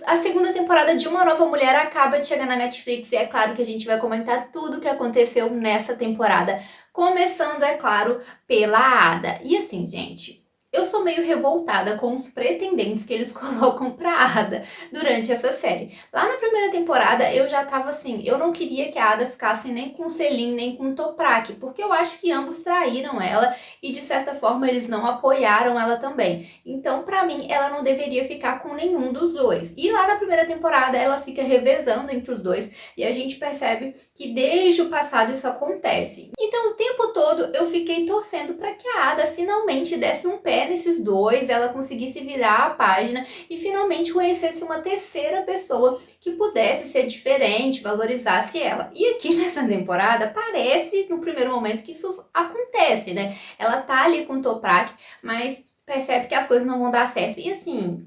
A segunda temporada de Uma Nova Mulher acaba de chegar na Netflix e é claro que a gente vai comentar tudo o que aconteceu nessa temporada, começando, é claro, pela Ada. E assim, gente, eu sou meio revoltada com os pretendentes que eles colocam pra Ada durante essa série. Lá na primeira temporada eu já tava assim, eu não queria que a Ada ficasse nem com o Selim nem com o Toprak, porque eu acho que ambos traíram ela e de certa forma eles não apoiaram ela também. Então, pra mim, ela não deveria ficar com nenhum dos dois. E lá na primeira temporada ela fica revezando entre os dois e a gente percebe que desde o passado isso acontece. Então, o tempo todo eu fiquei torcendo para que a Ada finalmente desse um pé nesses dois, ela conseguisse virar a página e finalmente conhecesse uma terceira pessoa que pudesse ser diferente, valorizasse ela. E aqui nessa temporada parece no primeiro momento que isso acontece, né? Ela tá ali com o Toprak, mas percebe que as coisas não vão dar certo. E assim,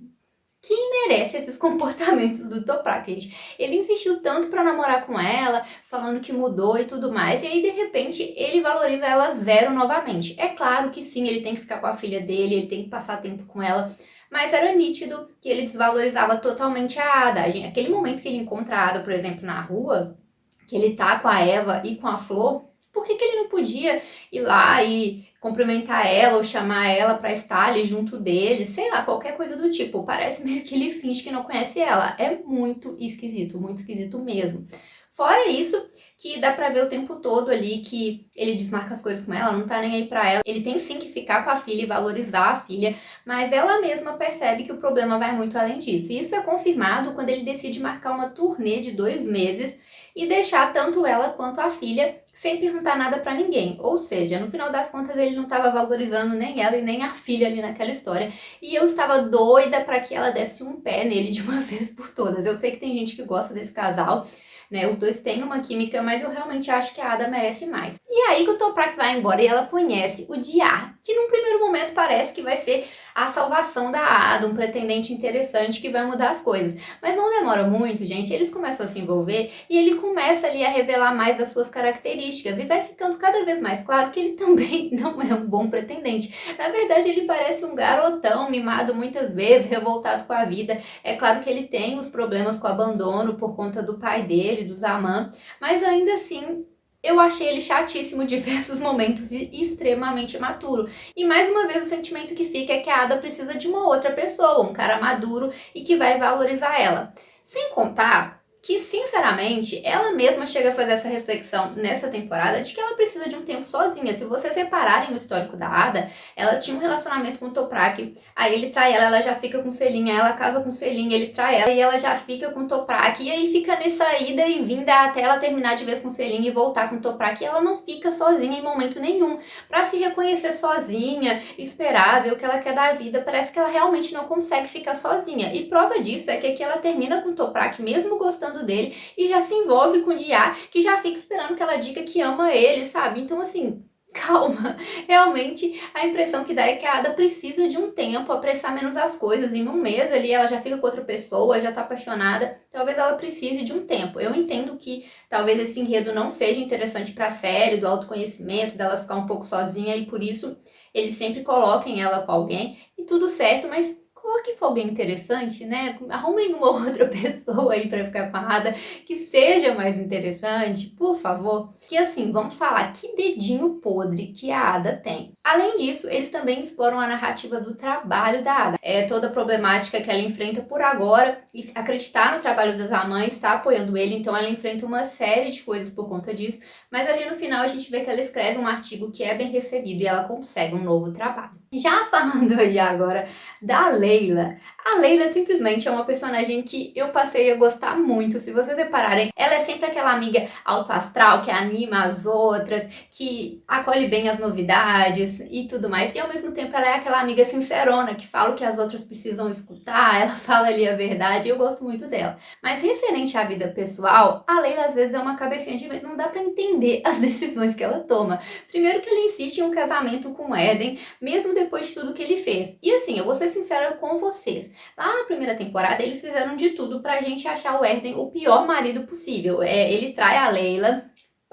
quem merece esses comportamentos do Toprak, gente? Ele insistiu tanto pra namorar com ela, falando que mudou e tudo mais, e aí de repente ele valoriza ela zero novamente. É claro que sim, ele tem que ficar com a filha dele, ele tem que passar tempo com ela, mas era nítido que ele desvalorizava totalmente a Ada. Aquele momento que ele encontra a Ada, por exemplo, na rua, que ele tá com a Eva e com a Flor, por que ele não podia ir lá e cumprimentar ela ou chamar ela pra estar ali junto dele, sei lá, qualquer coisa do tipo. Parece meio que ele finge que não conhece ela. É muito esquisito mesmo. Fora isso, que dá pra ver o tempo todo ali que ele desmarca as coisas com ela, não tá nem aí pra ela. Ele tem sim que ficar com a filha e valorizar a filha, mas ela mesma percebe que o problema vai muito além disso. E isso é confirmado quando ele decide marcar uma turnê de 2 meses e deixar tanto ela quanto a filha sem perguntar nada pra ninguém. Ou seja, no final das contas ele não estava valorizando nem ela e nem a filha ali naquela história. E eu estava doida para que ela desse um pé nele de uma vez por todas. Eu sei que tem gente que gosta desse casal, né? Os dois têm uma química, mas eu realmente acho que a Ada merece mais. E aí que o Toprak vai embora e ela conhece o Diar, que num primeiro momento parece que vai ser a salvação da Ada, um pretendente interessante que vai mudar as coisas. Mas não demora muito, gente, eles começam a se envolver e ele começa ali a revelar mais das suas características e vai ficando cada vez mais claro que ele também não é um bom pretendente. Na verdade, ele parece um garotão mimado muitas vezes, revoltado com a vida. É claro que ele tem os problemas com o abandono por conta do pai dele, do Zaman, mas ainda assim eu achei ele chatíssimo em diversos momentos e extremamente imaturo. E mais uma vez o sentimento que fica é que a Ada precisa de uma outra pessoa, um cara maduro e que vai valorizar ela. Sem contar que, sinceramente, ela mesma chega a fazer essa reflexão nessa temporada de que ela precisa de um tempo sozinha. Se vocês repararem o histórico da Ada, ela tinha um relacionamento com o Toprak, aí ele trai ela, ela já fica com o Selim, aí ela casa com o Selim, ele trai ela, e ela já fica com o Toprak, e aí fica nessa ida e vinda até ela terminar de vez com o Selim e voltar com o Toprak, e ela não fica sozinha em momento nenhum. Pra se reconhecer sozinha, esperar, ver o que ela quer da vida, parece que ela realmente não consegue ficar sozinha. E prova disso é que aqui ela termina com o Toprak, mesmo gostando dele, e já se envolve com o Diá, que já fica esperando que ela diga que ama ele, sabe? Então, assim, calma. Realmente, a impressão que dá é que a Ada precisa de um tempo, apressar menos as coisas. Em um mês ali, ela já fica com outra pessoa, já tá apaixonada. Talvez ela precise de um tempo. Eu entendo que talvez esse enredo não seja interessante pra série, do autoconhecimento, dela ficar um pouco sozinha, e por isso eles sempre coloquem ela com alguém, e tudo certo, mas coloquem com alguém interessante, né? Arrumem uma outra pessoa aí pra ficar com a Ada que seja mais interessante, por favor. Que assim, vamos falar que dedinho podre que a Ada tem. Além disso, eles também exploram a narrativa do trabalho da Ada. É toda a problemática que ela enfrenta por agora e acreditar no trabalho das amães, está apoiando ele, então ela enfrenta uma série de coisas por conta disso, mas ali no final a gente vê que ela escreve um artigo que é bem recebido e ela consegue um novo trabalho. Já falando aí agora da Leila. A Leila simplesmente é uma personagem que eu passei a gostar muito. Se vocês repararem, ela é sempre aquela amiga alto astral que anima as outras, que acolhe bem as novidades e tudo mais. E ao mesmo tempo ela é aquela amiga sincerona que fala o que as outras precisam escutar, ela fala ali a verdade. Eu gosto muito dela. Mas referente à vida pessoal, a Leila às vezes é uma cabecinha de vento, não dá pra entender as decisões que ela toma. Primeiro que ela insiste em um casamento com o Eden, mesmo depois de tudo que ele fez. E assim, eu vou ser sincera com vocês. Lá na primeira temporada, eles fizeram de tudo pra gente achar o Eden o pior marido possível. Ele trai a Leila,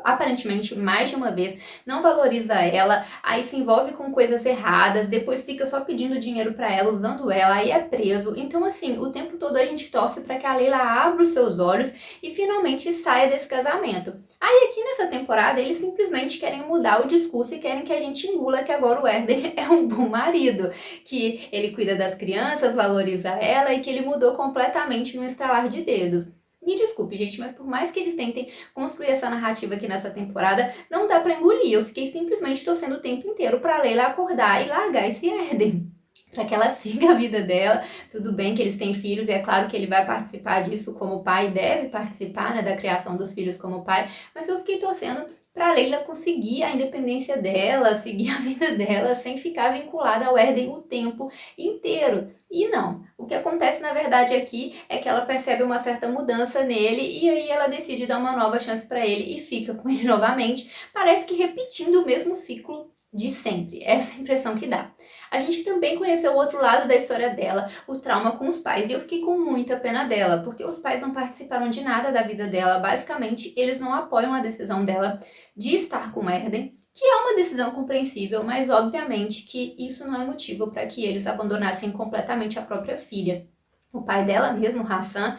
aparentemente mais de uma vez, não valoriza ela, aí se envolve com coisas erradas, depois fica só pedindo dinheiro pra ela, usando ela, aí é preso. Então assim, o tempo todo a gente torce pra que a Leila abra os seus olhos e finalmente saia desse casamento. Aí aqui nessa temporada eles simplesmente querem mudar o discurso e querem que a gente engula que agora o Herder é um bom marido, que ele cuida das crianças, valoriza ela e que ele mudou completamente no estralar de dedos. Me desculpe, gente, mas por mais que eles tentem construir essa narrativa aqui nessa temporada, não dá pra engolir. Eu fiquei simplesmente torcendo o tempo inteiro pra Leila acordar e largar esse Herder, para que ela siga a vida dela. Tudo bem que eles têm filhos e é claro que ele vai participar disso como pai, deve participar, né, da criação dos filhos como pai, mas eu fiquei torcendo para Leila conseguir a independência dela, seguir a vida dela sem ficar vinculada ao Herder o tempo inteiro. E não, o que acontece na verdade aqui é que ela percebe uma certa mudança nele e aí ela decide dar uma nova chance para ele e fica com ele novamente, parece que repetindo o mesmo ciclo de sempre, essa é a impressão que dá. A gente também conheceu o outro lado da história dela, o trauma com os pais, e eu fiquei com muita pena dela, porque os pais não participaram de nada da vida dela, basicamente eles não apoiam a decisão dela de estar com Herder, que é uma decisão compreensível, mas obviamente que isso não é motivo para que eles abandonassem completamente a própria filha. O pai dela mesmo, Hassan,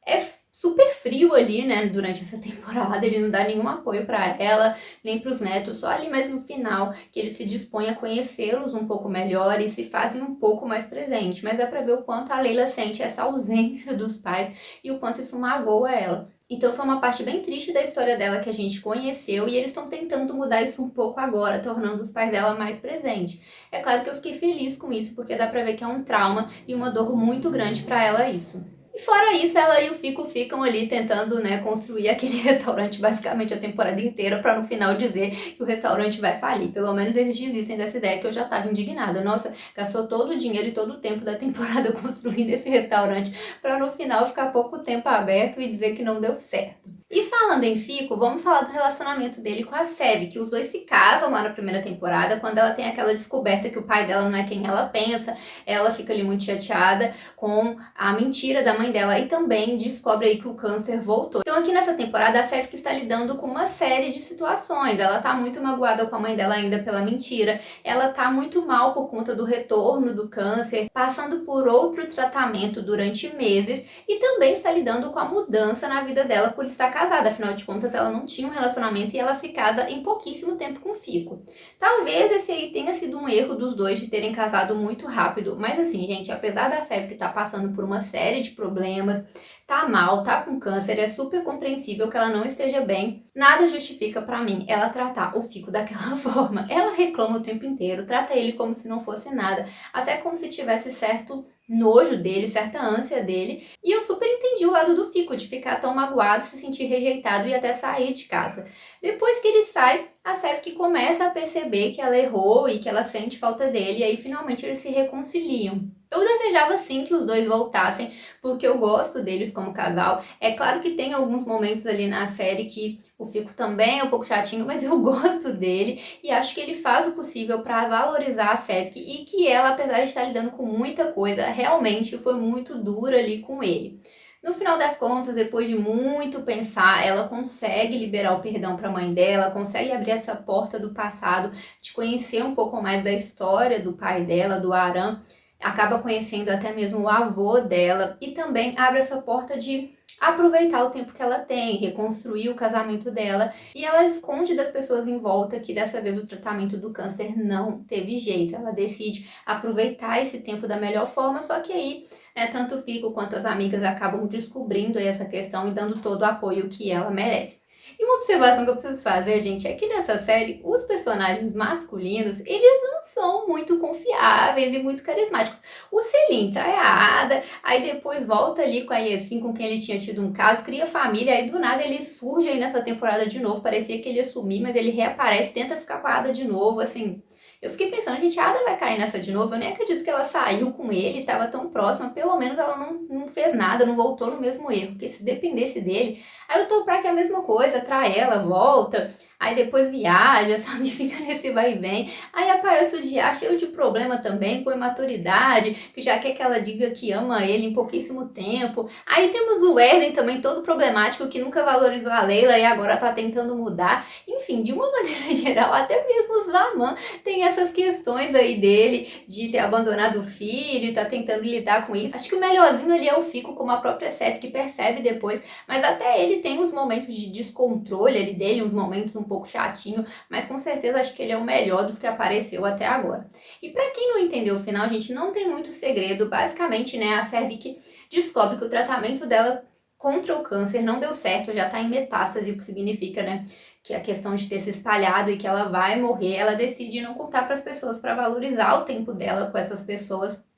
é super frio ali, né, durante essa temporada, ele não dá nenhum apoio para ela, nem para os netos, só ali mais no final que ele se dispõe a conhecê-los um pouco melhor e se fazem um pouco mais presente, mas dá para ver o quanto a Leila sente essa ausência dos pais e o quanto isso magoa ela. Então foi uma parte bem triste da história dela que a gente conheceu e eles estão tentando mudar isso um pouco agora, tornando os pais dela mais presentes. É claro que eu fiquei feliz com isso, porque dá pra ver que é um trauma e uma dor muito grande para ela isso. E fora isso, ela e o Fico ficam ali tentando, né, construir aquele restaurante basicamente a temporada inteira para no final dizer que o restaurante vai falir. Pelo menos eles desistem dessa ideia que eu já estava indignada. Nossa, gastou todo o dinheiro e todo o tempo da temporada construindo esse restaurante para no final ficar pouco tempo aberto e dizer que não deu certo. E falando em Fico, vamos falar do relacionamento dele com a Sev, que os dois se casam lá na primeira temporada, quando ela tem aquela descoberta que o pai dela não é quem ela pensa, ela fica ali muito chateada com a mentira da mãe dela e também descobre aí que o câncer voltou. Então aqui nessa temporada a Sev está lidando com uma série de situações, ela tá muito magoada com a mãe dela ainda pela mentira, ela tá muito mal por conta do retorno do câncer, passando por outro tratamento durante meses e também está lidando com a mudança na vida dela por estar casada, afinal de contas ela não tinha um relacionamento e ela se casa em pouquíssimo tempo com o Fico. Talvez esse aí tenha sido um erro dos dois de terem casado muito rápido, mas assim, gente, apesar da Sev que tá passando por uma série de problemas, tá mal, tá com câncer, é super compreensível que ela não esteja bem, nada justifica pra mim ela tratar o Fico daquela forma. Ela reclama o tempo inteiro, trata ele como se não fosse nada, até como se tivesse certo nojo dele, certa ânsia dele, e eu super entendi o lado do Fico, de ficar tão magoado, se sentir rejeitado e até sair de casa. Depois que ele sai, a Sev que começa a perceber que ela errou e que ela sente falta dele, e aí finalmente eles se reconciliam. Eu desejava sim que os dois voltassem, porque eu gosto deles como casal. É claro que tem alguns momentos ali na série que o Fico também é um pouco chatinho, mas eu gosto dele e acho que ele faz o possível para valorizar a Sev e que ela, apesar de estar lidando com muita coisa, realmente foi muito dura ali com ele. No final das contas, depois de muito pensar, ela consegue liberar o perdão para a mãe dela, consegue abrir essa porta do passado, de conhecer um pouco mais da história do pai dela, do Aram, acaba conhecendo até mesmo o avô dela e também abre essa porta de aproveitar o tempo que ela tem, reconstruir o casamento dela e ela esconde das pessoas em volta que dessa vez o tratamento do câncer não teve jeito. Ela decide aproveitar esse tempo da melhor forma, só que aí, né, tanto o Fico quanto as amigas acabam descobrindo essa questão e dando todo o apoio que ela merece. E uma observação que eu preciso fazer, gente, é que nessa série os personagens masculinos, eles não são muito confiáveis e muito carismáticos. O Selim trai a Ada, aí depois volta ali com a Yassin, com quem ele tinha tido um caso, cria família, aí do nada ele surge aí nessa temporada de novo, parecia que ele ia sumir, mas ele reaparece, tenta ficar com a Ada de novo, assim. Eu fiquei pensando, gente, a Ada vai cair nessa de novo? Eu nem acredito que ela saiu com ele, estava tão próxima, pelo menos ela não fez nada, não voltou no mesmo erro, porque se dependesse dele, aí o Toprak é a mesma coisa, trai ela, volta, aí depois viaja, sabe? Fica nesse vai e vem. Aí aparece o Gia cheio de problema também, com imaturidade, que já quer que ela diga que ama ele em pouquíssimo tempo. Aí temos o Erden também, todo problemático, que nunca valorizou a Layla e agora tá tentando mudar. Enfim, de uma maneira geral, até mesmo o Zaman tem essas questões aí dele, de ter abandonado o filho e tá tentando lidar com isso. Acho que o melhorzinho ali é o Fico, como a própria Seth, que percebe depois, mas até ele tem uns momentos de descontrole ali dele, uns momentos um pouco chatinho, mas com certeza acho que ele é o melhor dos que apareceu até agora. E pra quem não entendeu o final, gente, não tem muito segredo. Basicamente, né, a Cervic descobre que o tratamento dela contra o câncer não deu certo, já tá em metástase, o que significa, né, que a questão de ter se espalhado e que ela vai morrer, ela decide não contar para as pessoas para valorizar o tempo dela com essas pessoas,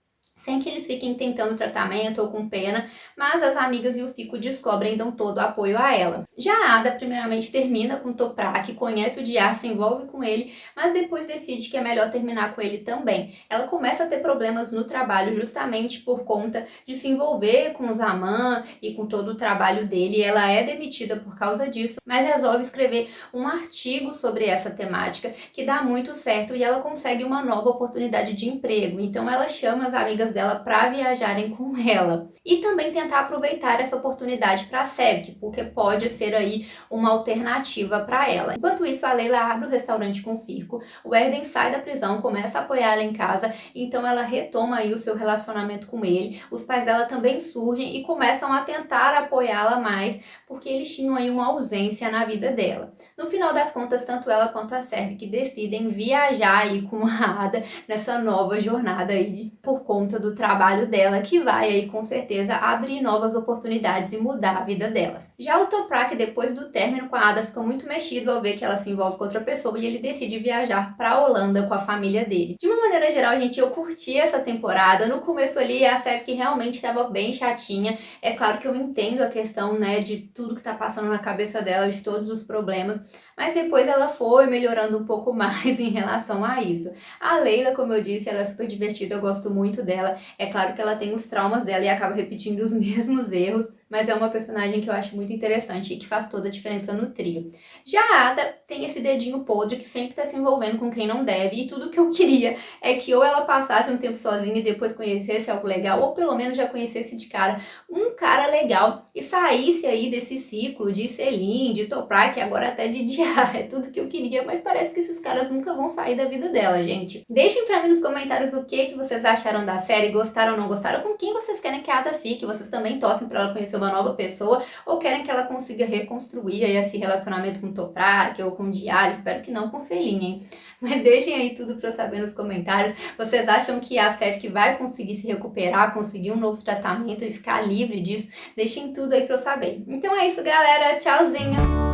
sem que eles fiquem tentando tratamento ou com pena, mas as amigas e o Fico descobrem e dão todo o apoio a ela. Já a Ada, primeiramente, termina com o Toprak, conhece o Diar, se envolve com ele, mas depois decide que é melhor terminar com ele também. Ela começa a ter problemas no trabalho justamente por conta de se envolver com o Zaman e com todo o trabalho dele. Ela é demitida por causa disso, mas resolve escrever um artigo sobre essa temática que dá muito certo e ela consegue uma nova oportunidade de emprego. Então ela chama as amigas dela para viajarem com ela e também tentar aproveitar essa oportunidade para a Sevk, porque pode ser aí uma alternativa para ela. Enquanto isso, a Layla abre o restaurante com o Firko, o Erden sai da prisão, começa a apoiar ela em casa, então ela retoma aí o seu relacionamento com ele. Os pais dela também surgem e começam a tentar apoiá-la mais, porque eles tinham aí uma ausência na vida dela. No final das contas, tanto ela quanto a Cervic decidem viajar aí com a Ada nessa nova jornada aí por conta do trabalho dela, que vai aí com certeza abrir novas oportunidades e mudar a vida delas. Já o Toprak, depois do término com a Ada, fica muito mexido ao ver que ela se envolve com outra pessoa e ele decide viajar para a Holanda com a família dele. De uma maneira geral, gente, eu curti essa temporada. No começo ali, a Cervic realmente estava bem chatinha. É claro que eu entendo a questão, né, de tudo que tá passando na cabeça dela, de todos os problemas, mas depois ela foi melhorando um pouco mais em relação a isso. A Layla, como eu disse, ela é super divertida, eu gosto muito dela. É claro que ela tem os traumas dela e acaba repetindo os mesmos erros, mas é uma personagem que eu acho muito interessante e que faz toda a diferença no trio. Já a Ada tem esse dedinho podre que sempre tá se envolvendo com quem não deve, e tudo que eu queria é que ou ela passasse um tempo sozinha e depois conhecesse algo legal, ou pelo menos já conhecesse de cara um cara legal e saísse aí desse ciclo de Celine, de Toprak, agora até de Diar. É tudo que eu queria, mas parece que esses caras nunca vão sair da vida dela, gente. Deixem pra mim nos comentários o que vocês acharam da série, gostaram ou não gostaram, com quem vocês querem que a Ada fique, vocês também torcem pra ela conhecer uma nova pessoa, ou querem que ela consiga reconstruir aí esse relacionamento com Toprak ou com Diar, espero que não com Celine, hein? Mas deixem aí tudo pra eu saber nos comentários. Vocês acham que a Cervic vai conseguir se recuperar, conseguir um novo tratamento e ficar livre disso? Deixem tudo aí pra eu saber. Então é isso, galera. Tchauzinho!